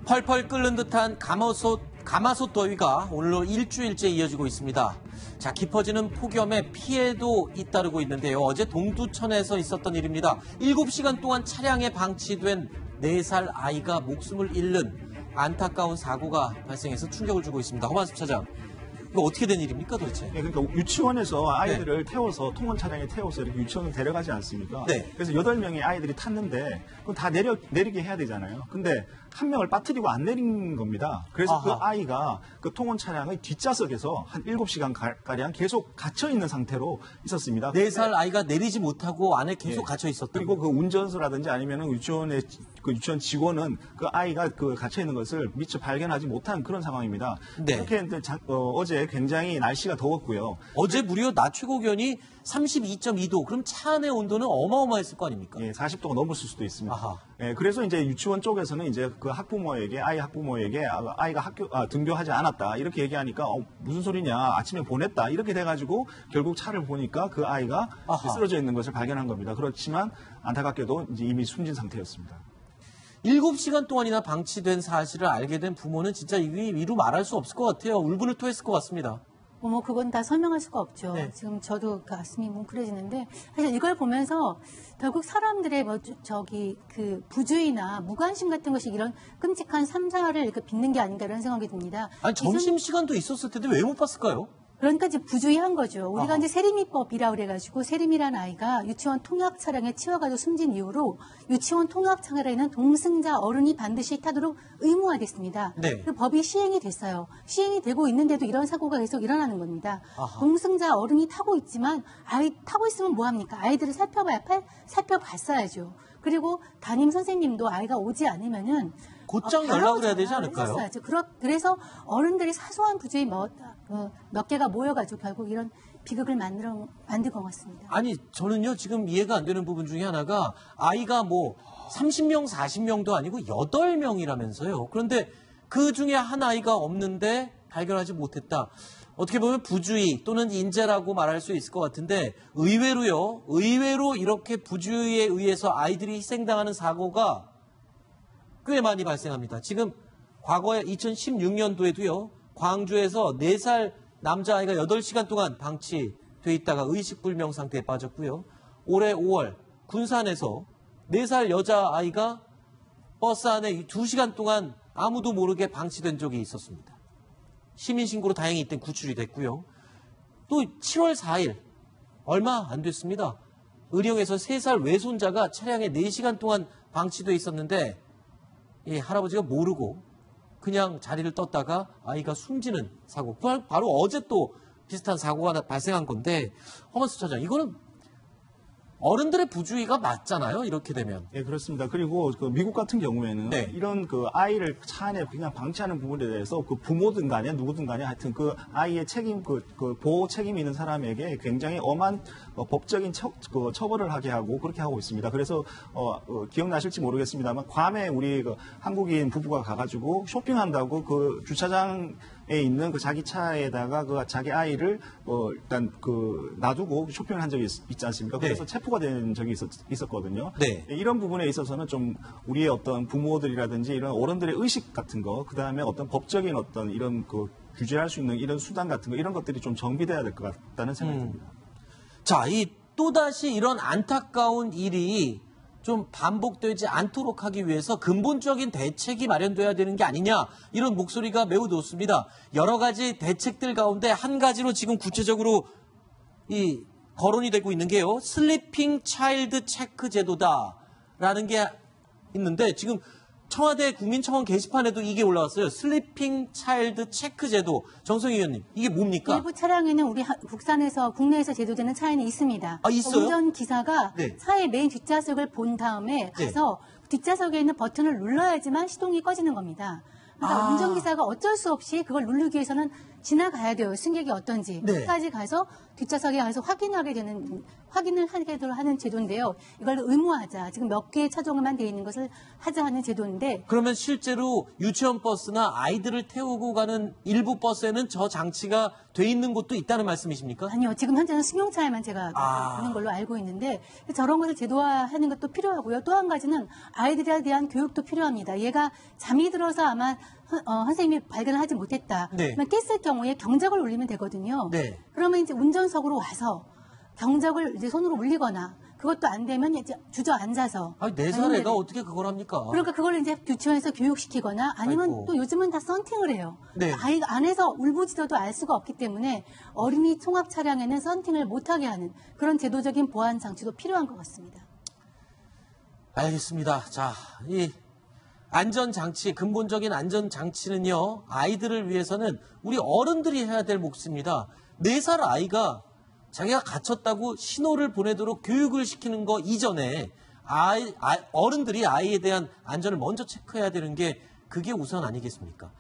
펄펄 끓는 듯한 가마솥 더위가 오늘로 일주일째 이어지고 있습니다. 자, 깊어지는 폭염에 피해도 잇따르고 있는데요. 어제 동두천에서 있었던 일입니다. 7시간 동안 차량에 방치된 4살 아이가 목숨을 잃는 안타까운 사고가 발생해서 충격을 주고 있습니다. 허만숙 차장, 이거 어떻게 된 일입니까 도대체? 네, 그러니까 유치원에서 아이들을 태워서 통원 차량에 태워서 이렇게 유치원을 데려가지 않습니까? 네. 그래서 8명의 아이들이 탔는데 그건 다 내리게 해야 되잖아요. 근데 한 명을 빠뜨리고 안 내린 겁니다. 그래서 그 아이가 그 통원 차량의 뒷좌석에서 한 7시간 가량 계속 갇혀 있는 상태로 있었습니다. 4살 아이가 내리지 못하고 안에 계속 갇혀 있었다. 그리고 그 운전수라든지 아니면은 유치원 직원은 그 아이가 그 갇혀 있는 것을 미처 발견하지 못한 그런 상황입니다. 네. 그렇게 어제 굉장히 날씨가 더웠고요. 어제 무려 낮 최고 기온이 32.2도. 그럼 차 안의 온도는 어마어마했을 거 아닙니까? 예, 40도가 넘었을 수도 있습니다. 아하. 예, 그래서 이제 유치원 쪽에서는 이제 그 아이 학부모에게 아이가 등교하지 않았다 이렇게 얘기하니까 무슨 소리냐, 아침에 보냈다 이렇게 돼가지고 결국 차를 보니까 그 아이가 쓰러져 있는 것을 발견한 겁니다. 그렇지만 안타깝게도 이제 이미 숨진 상태였습니다. 7시간 동안이나 방치된 사실을 알게 된 부모는 진짜 이루 말할 수 없을 것 같아요. 울분을 토했을 것 같습니다. 뭐 그건 다 설명할 수가 없죠. 네. 지금 저도 가슴이 뭉클해지는데 사실 이걸 보면서 결국 사람들의 그 부주의나 무관심 같은 것이 이런 끔찍한 참사를 이렇게 빚는 게 아닌가 이런 생각이 듭니다. 아니 점심시간도 있었을 텐데 왜 못 봤을까요? 그러니까 이제 부주의한 거죠. 우리가 이제 세리미법이라고 그래가지고 세리미란 아이가 유치원 통학 차량에 치여가지고 숨진 이후로 유치원 통학 차량에는 동승자 어른이 반드시 타도록 의무화됐습니다. 네. 그 법이 시행이 됐어요. 시행이 되고 있는데도 이런 사고가 계속 일어나는 겁니다. 동승자 어른이 타고 있지만 타고 있으면 뭐합니까? 아이들을 살펴봤어야죠. 그리고 담임 선생님도 아이가 오지 않으면은 곧장 연락을 해야 되지 않을까요? 그래서 어른들이 사소한 부주의 몇 개가 모여가지고 결국 이런 비극을 만든 것 같습니다. 아니 저는요 지금 이해가 안 되는 부분 중에 하나가 아이가 뭐 30명 40명도 아니고 8명이라면서요. 그런데 그 중에 한 아이가 없는데 발견하지 못했다. 어떻게 보면 부주의 또는 인재라고 말할 수 있을 것 같은데 의외로 이렇게 부주의에 의해서 아이들이 희생당하는 사고가 꽤 많이 발생합니다. 지금 과거에 2016년도에도요. 광주에서 4살 남자아이가 8시간 동안 방치돼 있다가 의식불명 상태에 빠졌고요. 올해 5월 군산에서 4살 여자아이가 버스 안에 2시간 동안 아무도 모르게 방치된 적이 있었습니다. 시민신고로 다행히 이때 구출이 됐고요. 또 7월 4일 얼마 안 됐습니다. 의령에서 3살 외손자가 차량에 4시간 동안 방치돼 있었는데 이 할아버지가 모르고 그냥 자리를 떴다가 아이가 숨지는 사고. 바로 어제 또 비슷한 사고가 발생한 건데 허만숙 차장, 이거는 어른들의 부주의가 맞잖아요. 이렇게 되면. 네, 그렇습니다. 그리고 그 미국 같은 경우에는 이런 그 아이를 차 안에 그냥 방치하는 부분에 대해서 그 부모든 간에 누구든 간에 하여튼 그 아이의 책임, 그 보호 책임이 있는 사람에게 굉장히 엄한 법적인 처벌을 하게 하고 그렇게 하고 있습니다. 그래서 기억나실지 모르겠습니다만 괌에 우리 그 한국인 부부가 가가지고 쇼핑한다고 그 주차장에 있는 그 자기 차에다가 그 자기 아이를 일단 그 놔두고 쇼핑을 한 적이 있지 않습니까? 그래서 체포가 된 적이 있었거든요. 네. 이런 부분에 있어서는 좀 우리의 어떤 부모들이라든지 이런 어른들의 의식 같은 거, 그 다음에 어떤 법적인 어떤 이런 그 규제할 수 있는 이런 수단 같은 거, 이런 것들이 좀 정비돼야 될 것 같다는 생각이 듭니다. 자, 또다시 이런 안타까운 일이 좀 반복되지 않도록 하기 위해서 근본적인 대책이 마련돼야 되는 게 아니냐, 이런 목소리가 매우 높습니다. 여러 가지 대책들 가운데 한 가지로 지금 구체적으로 거론이 되고 있는 게요. 슬리핑 차일드 체크 제도다라는 게 있는데 지금 청와대 국민청원 게시판에도 이게 올라왔어요. 슬리핑 차일드 체크 제도. 정성희 의원님, 이게 뭡니까? 일부 차량에는 우리 국내에서 제도되는 차에는 있습니다. 있어요? 운전기사가 차의 메인 뒷좌석을 본 다음에 가서 뒷좌석에 있는 버튼을 눌러야지만 시동이 꺼지는 겁니다. 그러니까 운전기사가 어쩔 수 없이 그걸 누르기 위해서는 지나가야 돼요. 승객이 어떤지. 네. 끝까지 가서 뒷좌석에 가서 확인을 하게도록 하는 제도인데요. 이걸 의무화하자. 지금 몇 개의 차종만 되어 있는 것을 하자 하는 제도인데 그러면 실제로 유치원 버스나 아이들을 태우고 가는 일부 버스에는 저 장치가 돼 있는 곳도 있다는 말씀이십니까? 아니요. 지금 현재는 승용차에만 제가 아. 보는 걸로 알고 있는데 저런 것을 제도화하는 것도 필요하고요. 또 한 가지는 아이들에 대한 교육도 필요합니다. 얘가 잠이 들어서 아마 선생님이 발견을 하지 못했다. 네. 그러면 깼을 경우에 경적을 울리면 되거든요. 네. 그러면 이제 운전석으로 와서 경적을 이제 손으로 울리거나 그것도 안 되면 이제 주저앉아서. 아니, 4살 애가 어떻게 그걸 합니까? 그러니까 그걸 이제 유치원에서 교육시키거나 아니면 아이고. 또 요즘은 다 썬팅을 해요. 네. 아이가 안에서 울부짖어도 알 수가 없기 때문에 어린이 통합 차량에는 썬팅을 못하게 하는 그런 제도적인 보안 장치도 필요한 것 같습니다. 알겠습니다. 자, 이 안전장치, 근본적인 안전장치는요, 아이들을 위해서는 우리 어른들이 해야 될 몫입니다. 4살 아이가 자기가 갇혔다고 신호를 보내도록 교육을 시키는 거 이전에 어른들이 아이에 대한 안전을 먼저 체크해야 되는 게 그게 우선 아니겠습니까?